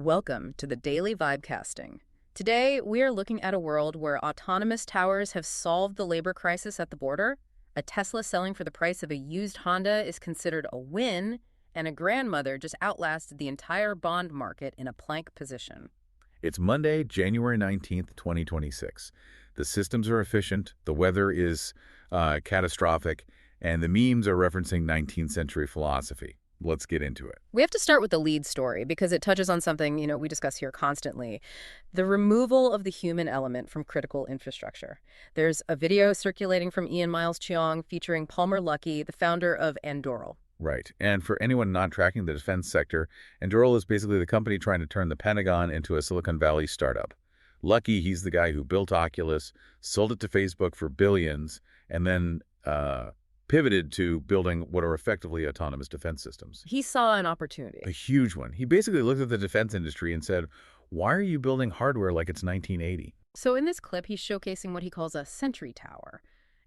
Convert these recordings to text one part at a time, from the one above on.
Welcome to the Daily Vibecasting. Today, we are looking at a world where autonomous towers have solved the labor crisis at the border, a Tesla selling for the price of a used Honda is considered a win, and a grandmother just outlasted the entire bond market in a plank position. It's Monday, January 19th, 2026. The systems are efficient, the weather is catastrophic, and the memes are referencing 19th century philosophy. Let's get into it. We have to start with the lead story because it touches on something, we discuss here constantly, the removal of the human element from critical infrastructure. There's a video circulating from Ian Miles Cheong featuring Palmer Luckey, the founder of Anduril. Right. And for anyone not tracking the defense sector, Anduril is basically the company trying to turn the Pentagon into a Silicon Valley startup. Luckey, he's the guy who built Oculus, sold it to Facebook for billions, and then pivoted to building what are effectively autonomous defense systems. He saw an opportunity. A huge one. He basically looked at the defense industry and said, why are you building hardware like it's 1980? So in this clip, he's showcasing what he calls a sentry tower.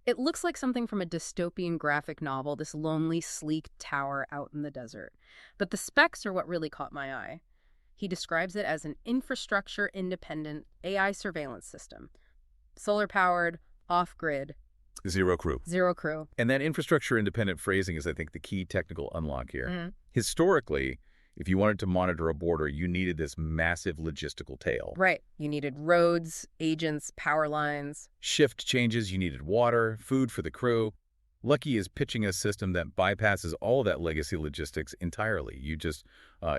It looks like something from a dystopian graphic novel, this lonely, sleek tower out in the desert. But the specs are what really caught my eye. He describes it as an infrastructure-independent AI surveillance system. Solar-powered, off-grid. Zero crew. Zero crew. And that infrastructure-independent phrasing is, I think, the key technical unlock here. Historically, if you wanted to monitor a border, you needed this massive logistical tail. Right. You needed roads, agents, power lines. Shift changes, you needed water, food for the crew. Luckey is pitching a system that bypasses all of that legacy logistics entirely. You just,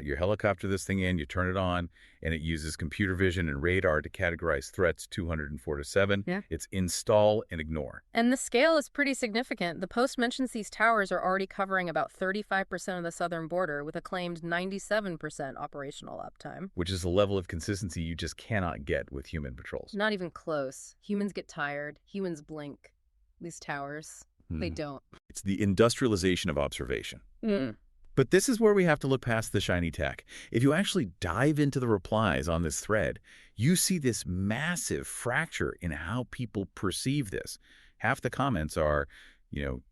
you helicopter this thing in, you turn it on, and it uses computer vision and radar to categorize threats 204 to 7. Yeah. It's install and ignore. And the scale is pretty significant. The Post mentions these towers are already covering about 35% of the southern border with a claimed 97% operational uptime. Which is a level of consistency you just cannot get with human patrols. Not even close. Humans get tired. Humans blink. These towers, they don't. It's the industrialization of observation. Mm. But this is where we have to look past the shiny tech. If you actually dive into the replies on this thread, you see this massive fracture in how people perceive this. Half the comments are,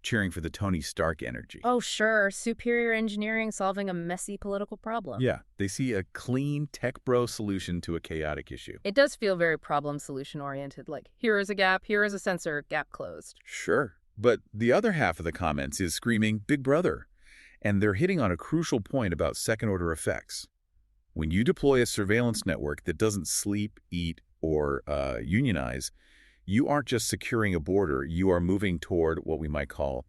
cheering for the Tony Stark energy. Oh, sure. Superior engineering solving a messy political problem. Yeah, they see a clean tech bro solution to a chaotic issue. It does feel very problem-solution oriented, like here is a gap, here is a sensor, gap closed. Sure. But the other half of the comments is screaming, Big Brother. And they're hitting on a crucial point about second-order effects. When you deploy a surveillance network that doesn't sleep, eat, or unionize, you aren't just securing a border, you are moving toward what we might call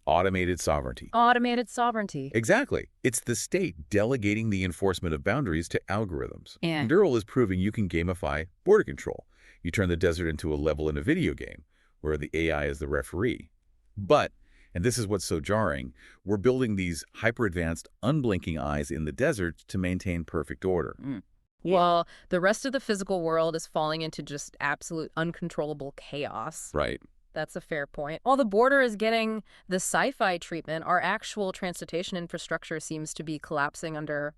automated sovereignty. Automated sovereignty. Exactly. It's the state delegating the enforcement of boundaries to algorithms. And Anduril is proving you can gamify border control. You turn the desert into a level in a video game, where the AI is the referee. But, and this is what's so jarring, we're building these hyper-advanced, unblinking eyes in the desert to maintain perfect order. Well, the rest of the physical world is falling into just absolute uncontrollable chaos. Right. That's a fair point. While the border is getting the sci-fi treatment, our actual transportation infrastructure seems to be collapsing under,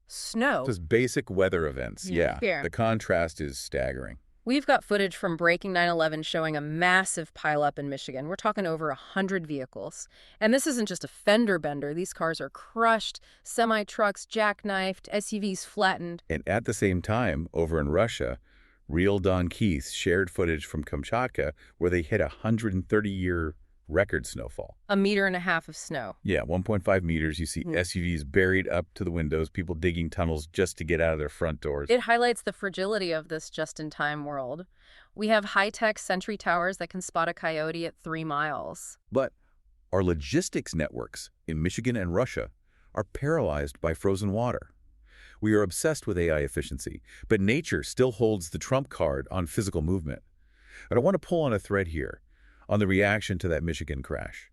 snow. Just basic weather events. Yeah. Fair. The contrast is staggering. We've got footage from Breaking 9/11 showing a massive pileup in Michigan. We're talking over 100 vehicles. And this isn't just a fender bender. These cars are crushed, semi-trucks jackknifed, SUVs flattened. And at the same time, over in Russia, Real Don Keith shared footage from Kamchatka where they hit a 130-year record snowfall. 1.5 meters of snow. Yeah, 1.5 meters. You see SUVs buried up to the windows, people digging tunnels just to get out of their front doors. It highlights the fragility of this just-in-time world. We have high-tech sentry towers that can spot a coyote at 3 miles. But our logistics networks in Michigan and Russia are paralyzed by frozen water. We are obsessed with AI efficiency, but nature still holds the trump card on physical movement. And I want to pull on a thread here on the reaction to that Michigan crash.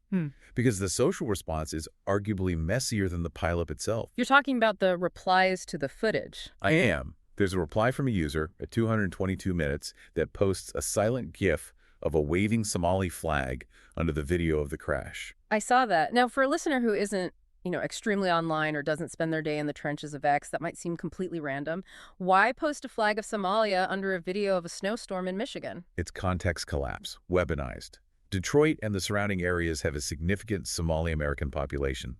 Because the social response is arguably messier than the pileup itself. You're talking about the replies to the footage. I am. There's a reply from a user at 222 minutes that posts a silent GIF of a waving Somali flag under the video of the crash. I saw that. Now, for a listener who isn't, extremely online or doesn't spend their day in the trenches of X, that might seem completely random. Why post a flag of Somalia under a video of a snowstorm in Michigan? It's context collapse, weaponized. Detroit and the surrounding areas have a significant Somali American population.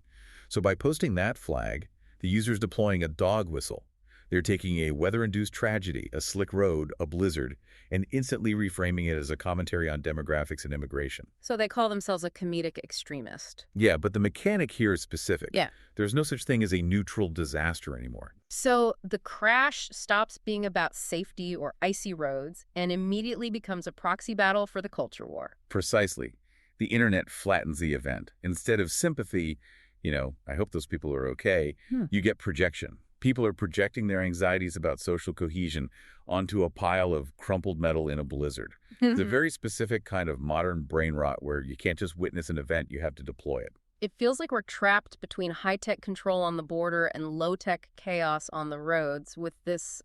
So by posting that flag, the user's deploying a dog whistle, They're taking a weather-induced tragedy, a slick road, a blizzard, and instantly reframing it as a commentary on demographics and immigration. So they call themselves a comedic extremist. Yeah, but the mechanic here is specific. Yeah. There's no such thing as a neutral disaster anymore. So the crash stops being about safety or icy roads and immediately becomes a proxy battle for the culture war. Precisely. The internet flattens the event. Instead of sympathy, I hope those people are okay, you get projection. People are projecting their anxieties about social cohesion onto a pile of crumpled metal in a blizzard. It's a very specific kind of modern brain rot where you can't just witness an event, you have to deploy it. It feels like we're trapped between high-tech control on the border and low-tech chaos on the roads with this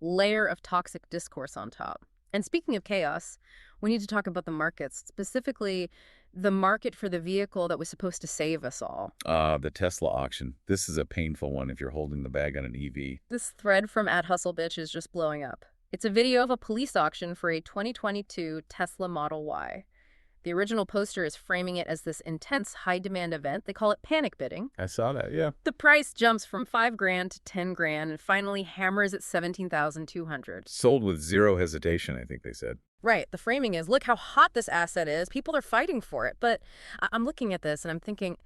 layer of toxic discourse on top. And speaking of chaos, we need to talk about the markets, specifically the market for the vehicle that was supposed to save us all. The Tesla auction. This is a painful one if you're holding the bag on an EV. This thread from @HustleBitch is just blowing up. It's a video of a police auction for a 2022 Tesla Model Y. The original poster is framing it as this intense high-demand event. They call it panic bidding. I saw that, yeah. The price jumps from $5,000 to $10,000 and finally hammers at $17,200. Sold with zero hesitation, I think they said. Right. The framing is, look how hot this asset is. People are fighting for it. But I'm looking at this and I'm thinking,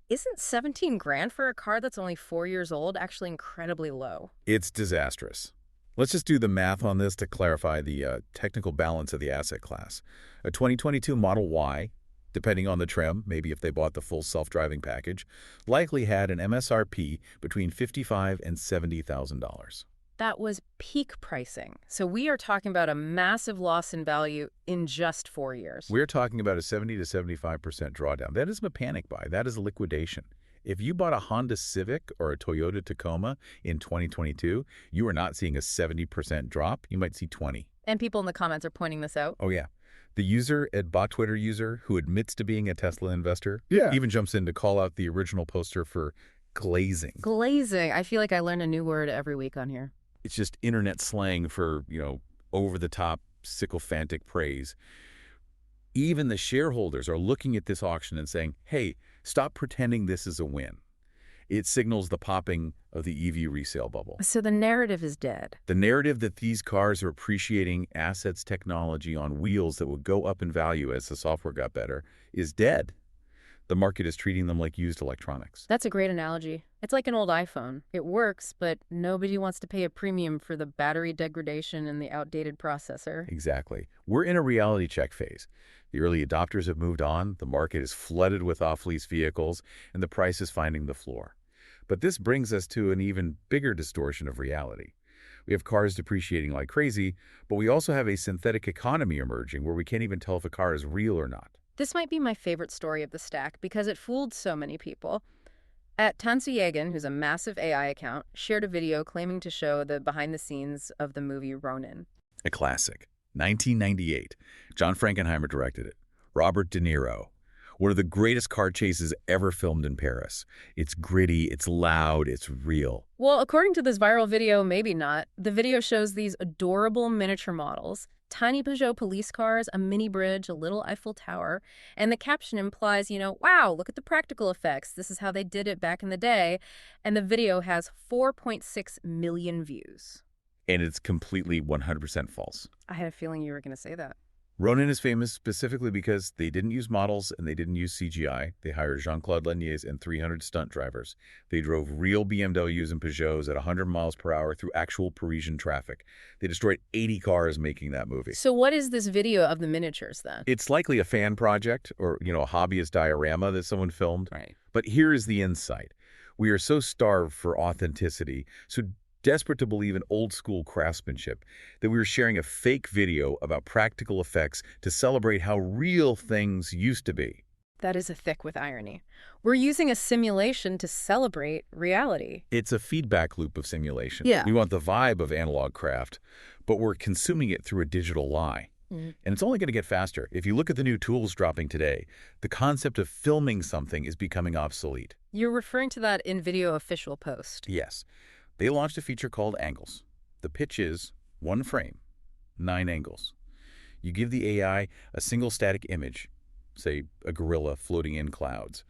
isn't $17,000 for a car that's only 4 years old actually incredibly low? It's disastrous. Let's just do the math on this to clarify the technical balance of the asset class. A 2022 Model Y, depending on the trim, maybe if they bought the full self-driving package, likely had an MSRP between $55,000 and $70,000. That was peak pricing. So we are talking about a massive loss in value in just 4 years. We're talking about a 70 to 75% drawdown. That isn't a panic buy. That is a liquidation. If you bought a Honda Civic or a Toyota Tacoma in 2022, you are not seeing a 70% drop. You might see 20. And people in the comments are pointing this out. Oh, yeah. The user at Bot Twitter user who admits to being a Tesla investor even jumps in to call out the original poster for glazing. Glazing. I feel like I learn a new word every week on here. It's just internet slang for, over-the-top sycophantic praise. Even the shareholders are looking at this auction and saying, hey, stop pretending this is a win. It signals the popping of the EV resale bubble. So the narrative is dead. The narrative that these cars are appreciating assets technology on wheels that would go up in value as the software got better is dead. The market is treating them like used electronics. That's a great analogy. It's like an old iPhone. It works, but nobody wants to pay a premium for the battery degradation and the outdated processor. Exactly. We're in a reality check phase. The early adopters have moved on, the market is flooded with off-lease vehicles, and the price is finding the floor. But this brings us to an even bigger distortion of reality. We have cars depreciating like crazy, but we also have a synthetic economy emerging where we can't even tell if a car is real or not. This might be my favorite story of the stack because it fooled so many people. At Tansu Yegan, who's a massive AI account, shared a video claiming to show the behind-the-scenes of the movie Ronin. A classic. 1998. John Frankenheimer directed it. Robert De Niro. One of the greatest car chases ever filmed in Paris. It's gritty, it's loud, it's real. Well, according to this viral video, maybe not. The video shows these adorable miniature models, tiny Peugeot police cars, a mini bridge, a little Eiffel Tower, and the caption implies, wow, look at the practical effects. This is how they did it back in the day. And the video has 4.6 million views. And it's completely 100% false. I had a feeling you were going to say that. Ronin is famous specifically because they didn't use models and they didn't use CGI. They hired Jean-Claude Leniers and 300 stunt drivers. They drove real BMWs and Peugeots at 100 miles per hour through actual Parisian traffic. They destroyed 80 cars making that movie. So what is this video of the miniatures then? It's likely a fan project or, a hobbyist diorama that someone filmed. Right. But here is the insight. We are so starved for authenticity, so desperate to believe in old-school craftsmanship, that we were sharing a fake video about practical effects to celebrate how real things used to be. That is thick with irony. We're using a simulation to celebrate reality. It's a feedback loop of simulation. Yeah. We want the vibe of analog craft, but we're consuming it through a digital lie. And it's only going to get faster. If you look at the new tools dropping today, the concept of filming something is becoming obsolete. You're referring to that Invideo official post. Yes. They launched a feature called Angles. The pitch is 1 frame, 9 angles. You give the AI a single static image, say a gorilla floating in clouds,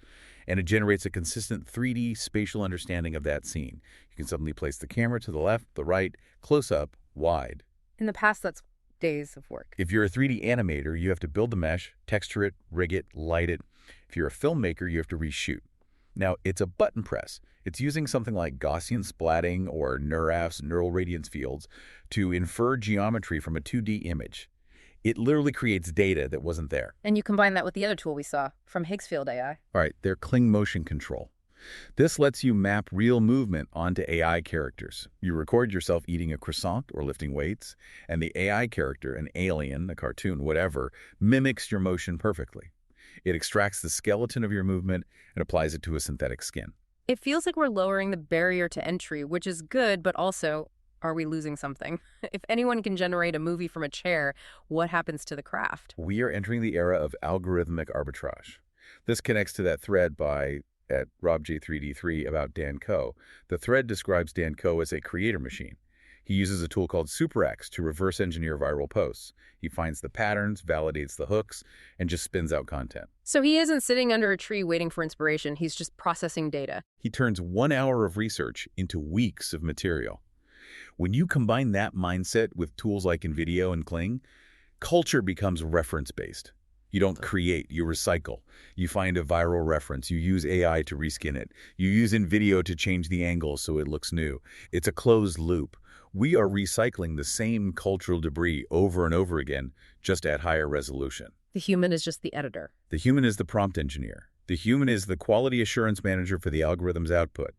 and it generates a consistent 3D spatial understanding of that scene. You can suddenly place the camera to the left, the right, close up, wide. In the past, that's days of work. If you're a 3D animator, you have to build the mesh, texture it, rig it, light it. If you're a filmmaker, you have to reshoot. Now, it's a button press. It's using something like Gaussian splatting or NeurAF's neural radiance fields to infer geometry from a 2D image. It literally creates data that wasn't there. And you combine that with the other tool we saw from Higgsfield AI. All right, they're Kling motion control. This lets you map real movement onto AI characters. You record yourself eating a croissant or lifting weights, and the AI character, an alien, a cartoon, whatever, mimics your motion perfectly. It extracts the skeleton of your movement and applies it to a synthetic skin. It feels like we're lowering the barrier to entry, which is good, but also, are we losing something? If anyone can generate a movie from a chair, what happens to the craft? We are entering the era of algorithmic arbitrage. This connects to that thread at RobJ3D3 about Dan Koh. The thread describes Dan Koh as a creator machine. He uses a tool called SuperX to reverse engineer viral posts. He finds the patterns, validates the hooks, and just spins out content. So he isn't sitting under a tree waiting for inspiration. He's just processing data. He turns 1 hour of research into weeks of material. When you combine that mindset with tools like Invideo and Kling, culture becomes reference-based. You don't create, you recycle. You find a viral reference. You use AI to reskin it. You use Invideo to change the angle so it looks new. It's a closed loop. We are recycling the same cultural debris over and over again, just at higher resolution. The human is just the editor. The human is the prompt engineer. The human is the quality assurance manager for the algorithm's output.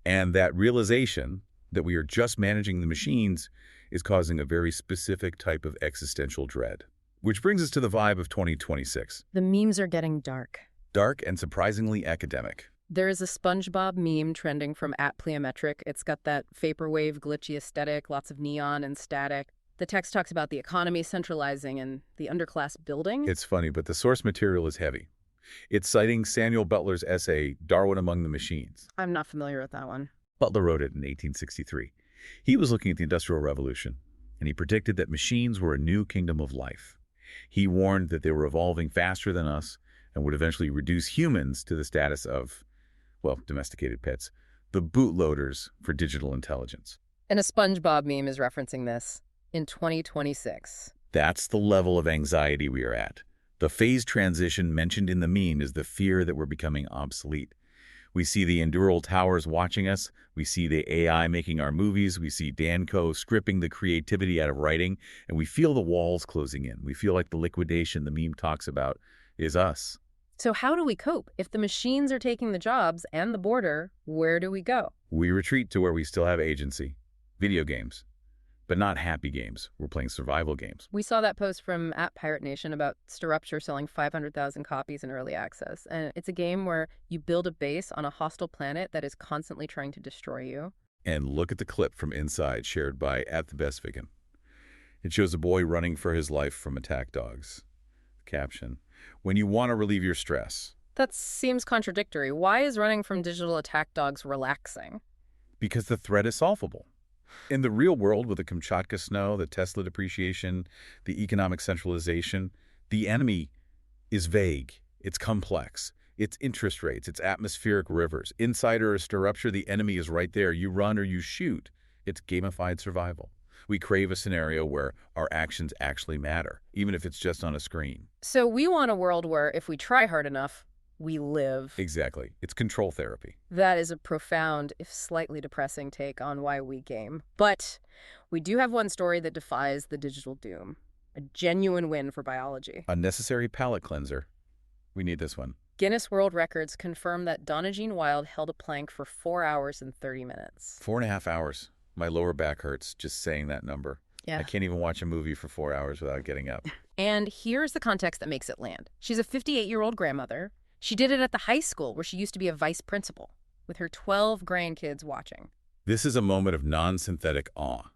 And that realization that we are just managing the machines is causing a very specific type of existential dread. Which brings us to the vibe of 2026. The memes are getting dark. Dark and surprisingly academic. There is a SpongeBob meme trending from @Pleometric. It's got that vaporwave, glitchy aesthetic, lots of neon and static. The text talks about the economy centralizing and the underclass building. It's funny, but the source material is heavy. It's citing Samuel Butler's essay, Darwin Among the Machines. I'm not familiar with that one. Butler wrote it in 1863. He was looking at the Industrial Revolution, and he predicted that machines were a new kingdom of life. He warned that they were evolving faster than us and would eventually reduce humans to the status of, well, domesticated pets, the bootloaders for digital intelligence. And a SpongeBob meme is referencing this in 2026. That's the level of anxiety we are at. The phase transition mentioned in the meme is the fear that we're becoming obsolete. We see the Endural Towers watching us. We see the AI making our movies. We see Dan Koh stripping the creativity out of writing. And we feel the walls closing in. We feel like the liquidation the meme talks about is us. So how do we cope? If the machines are taking the jobs and the border, where do we go? We retreat to where we still have agency. Video games. But not happy games. We're playing survival games. We saw that post from @Pirate Nation about StarRupture selling 500,000 copies in early access. And it's a game where you build a base on a hostile planet that is constantly trying to destroy you. And look at the clip from Inside shared by @TheBestVigan. It shows a boy running for his life from attack dogs. Caption, when you want to relieve your stress. That seems contradictory. Why is running from digital attack dogs relaxing? Because the threat is solvable. In the real world, with the Kamchatka snow, the Tesla depreciation, the economic centralization, the enemy is vague. It's complex. It's interest rates. It's atmospheric rivers. Inside or StarRupture, the enemy is right there. You run or you shoot. It's gamified survival. We crave a scenario where our actions actually matter, even if it's just on a screen. So we want a world where if we try hard enough, we live. Exactly. It's control therapy. That is a profound, if slightly depressing take on why we game. But we do have one story that defies the digital doom. A genuine win for biology. A necessary palate cleanser. We need this one. Guinness World Records confirmed that Donna Jean Wild held a plank for 4 hours and 30 minutes. 4.5 hours. My lower back hurts just saying that number. Yeah. I can't even watch a movie for 4 hours without getting up. And here's the context that makes it land. She's a 58-year-old grandmother. She did it at the high school where she used to be a vice principal, with her 12 grandkids watching. This is a moment of non-synthetic awe.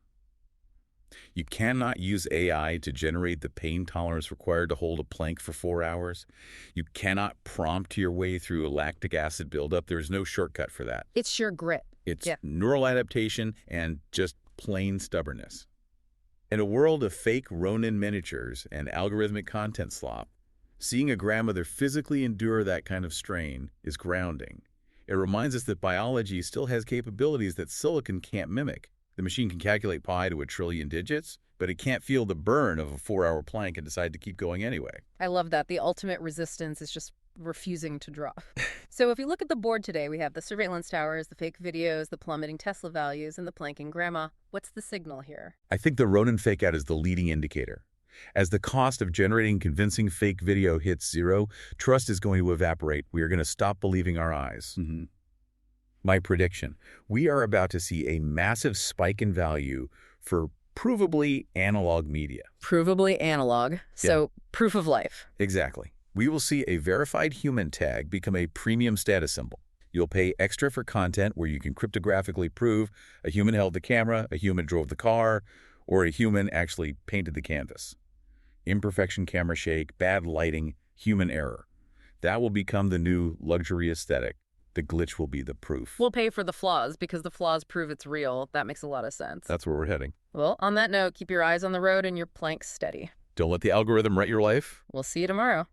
You cannot use AI to generate the pain tolerance required to hold a plank for 4 hours. You cannot prompt your way through a lactic acid buildup. There's no shortcut for that. It's sheer grit. It's neural adaptation and just plain stubbornness. In a world of fake Ronin miniatures and algorithmic content slop, Seeing a grandmother physically endure that kind of strain is grounding. It reminds us that biology still has capabilities that silicon can't mimic. The machine can calculate pi to a trillion digits, but it can't feel the burn of a 4-hour plank and decide to keep going anyway. I love that. The ultimate resistance is just refusing to drop. So if you look at the board today, we have the surveillance towers, the fake videos, the plummeting Tesla values, and the planking grandma. What's the signal here? I think the Ronin fake-out is the leading indicator. As the cost of generating convincing fake video hits zero, trust is going to evaporate. We are going to stop believing our eyes. My prediction, we are about to see a massive spike in value for provably analog media. Provably analog, so proof of life. Exactly. We will see a verified human tag become a premium status symbol. You'll pay extra for content where you can cryptographically prove a human held the camera, a human drove the car, or a human actually painted the canvas. Imperfection camera shake, bad lighting, human error. That will become the new luxury aesthetic. The glitch will be the proof. We'll pay for the flaws because the flaws prove it's real. That makes a lot of sense. That's where we're heading. Well, on that note, keep your eyes on the road and your planks steady. Don't let the algorithm write your life. We'll see you tomorrow.